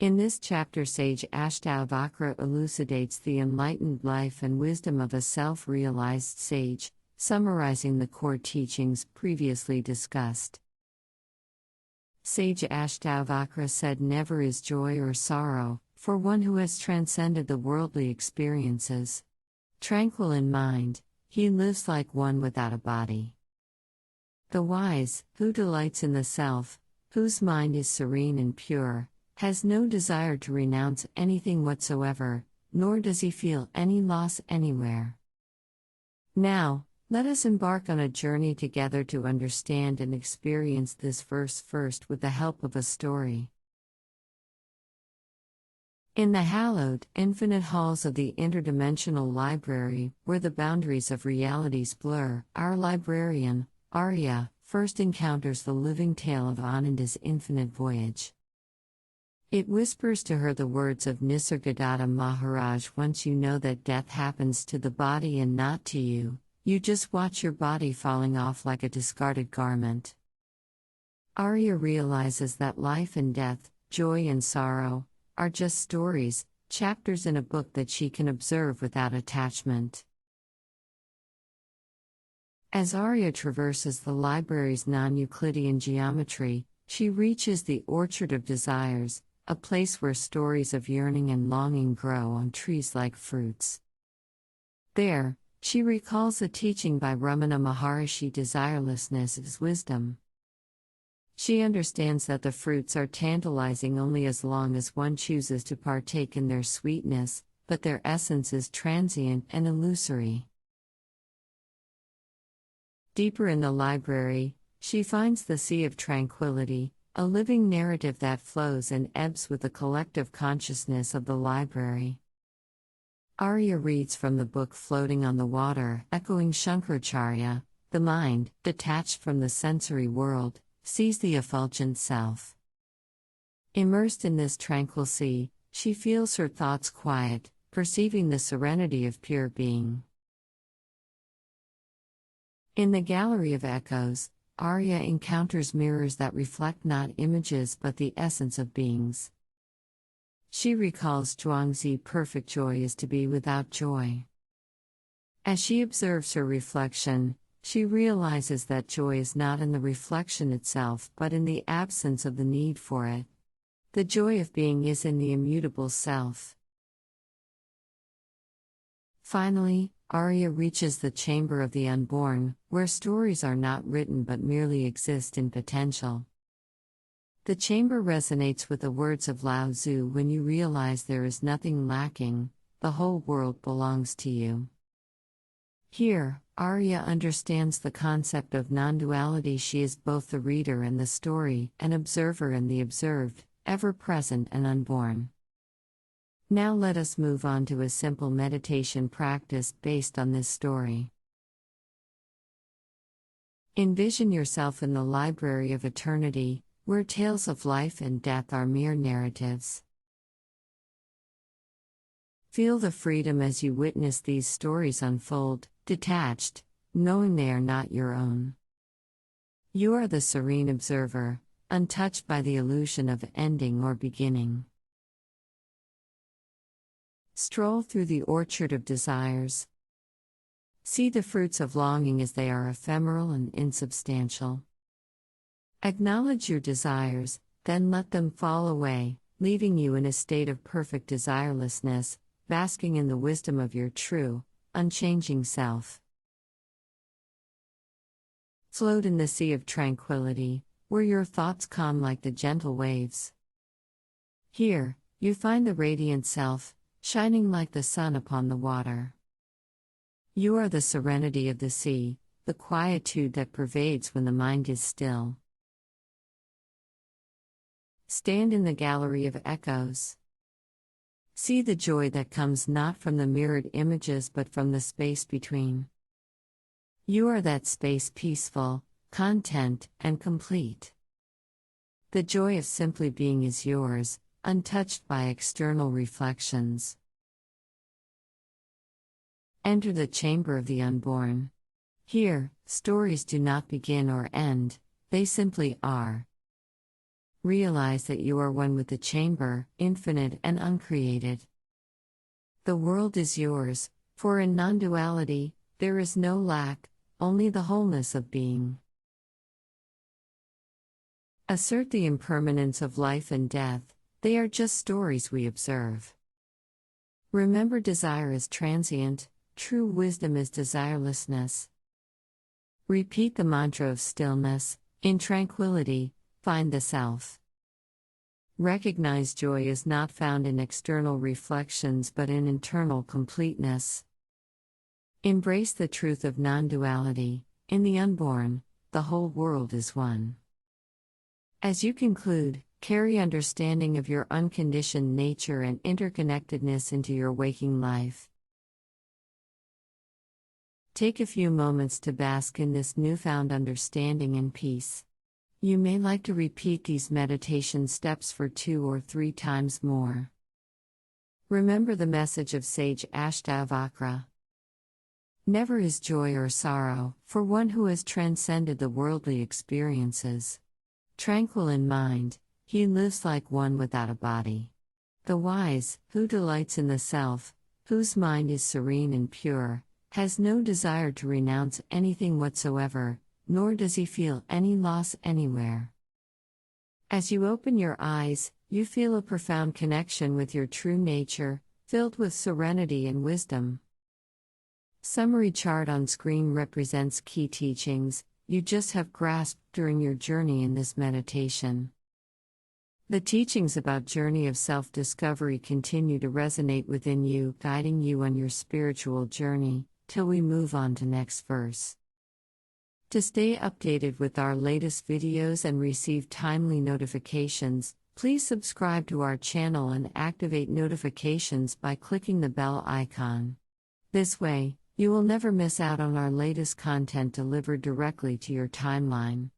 In this chapter, sage Ashtavakra elucidates the enlightened life and wisdom of a self-realized sage, summarizing the core teachings previously discussed. Sage Ashtavakra said, "Never is joy or sorrow, for one who has transcended the worldly experiences. Tranquil in mind, he lives like one without a body. The wise, who delights in the self, whose mind is serene and pure, has no desire to renounce anything whatsoever, nor does he feel any loss anywhere." Now, let us embark on a journey together to understand and experience this verse first with the help of a story. In the hallowed, infinite halls of the interdimensional library, where the boundaries of realities blur, our librarian, Arya, first encounters the living tale of Ananda's infinite voyage. It whispers to her the words of Nisargadatta Maharaj: "Once you know that death happens to the body and not to you, you just watch your body falling off like a discarded garment." Arya realizes that life and death, joy and sorrow, are just stories, chapters in a book that she can observe without attachment. As Arya traverses the library's non-Euclidean geometry, she reaches the orchard of desires, a place where stories of yearning and longing grow on trees like fruits. There, she recalls the teaching by Ramana Maharishi: desirelessness is wisdom. She understands that the fruits are tantalizing only as long as one chooses to partake in their sweetness, but their essence is transient and illusory. Deeper in the library, she finds the sea of tranquility, a living narrative that flows and ebbs with the collective consciousness of the library. Arya reads from the book Floating on the Water, echoing Shankaracharya: "The mind, detached from the sensory world, sees the effulgent self." Immersed in this tranquil sea, she feels her thoughts quiet, perceiving the serenity of pure being. In the gallery of echoes, Arya encounters mirrors that reflect not images but the essence of beings. She recalls Zhuangzi: "Perfect joy is to be without joy." As she observes her reflection, she realizes that joy is not in the reflection itself but in the absence of the need for it. The joy of being is in the immutable self. Finally, Arya reaches the chamber of the unborn, where stories are not written but merely exist in potential. The chamber resonates with the words of Lao Tzu: "When you realize there is nothing lacking, the whole world belongs to you." Here, Arya understands the concept of non-duality. She is both the reader and the story, an observer and the observed, ever present and unborn. Now let us move on to a simple meditation practice based on this story. Envision yourself in the library of eternity, where tales of life and death are mere narratives. Feel the freedom as you witness these stories unfold, detached, knowing they are not your own. You are the serene observer, untouched by the illusion of ending or beginning. Stroll through the orchard of desires. See the fruits of longing as they are ephemeral and insubstantial. Acknowledge your desires, then let them fall away, leaving you in a state of perfect desirelessness, basking in the wisdom of your true, unchanging self. Float in the sea of tranquility, where your thoughts calm like the gentle waves. Here, you find the radiant self, shining like the sun upon the water. You are the serenity of the sea, the quietude that pervades when the mind is still. Stand in the gallery of echoes. See the joy that comes not from the mirrored images but from the space between. You are that space, peaceful, content, and complete. The joy of simply being is yours, untouched by external reflections. Enter the chamber of the unborn. Here, stories do not begin or end, they simply are. Realize that you are one with the chamber, infinite and uncreated. The world is yours, for in non-duality, there is no lack, only the wholeness of being. Assert the impermanence of life and death, they are just stories we observe. Remember, desire is transient, true wisdom is desirelessness. Repeat the mantra of stillness, in tranquility, find the self. Recognize joy is not found in external reflections but in internal completeness. Embrace the truth of non-duality, in the unborn, the whole world is one. As you conclude, carry understanding of your unconditioned nature and interconnectedness into your waking life. Take a few moments to bask in this newfound understanding and peace. You may like to repeat these meditation steps for 2 or 3 times more. Remember the message of sage Ashtavakra. Never is joy or sorrow, for one who has transcended the worldly experiences. Tranquil in mind, he lives like one without a body. The wise, who delights in the self, whose mind is serene and pure, has no desire to renounce anything whatsoever, nor does he feel any loss anywhere. As you open your eyes, you feel a profound connection with your true nature, filled with serenity and wisdom. Summary chart on screen represents key teachings you just have grasped during your journey in this meditation. The teachings about journey of self-discovery continue to resonate within you, guiding you on your spiritual journey, till we move on to next verse. To stay updated with our latest videos and receive timely notifications, please subscribe to our channel and activate notifications by clicking the bell icon. This way, you will never miss out on our latest content delivered directly to your timeline.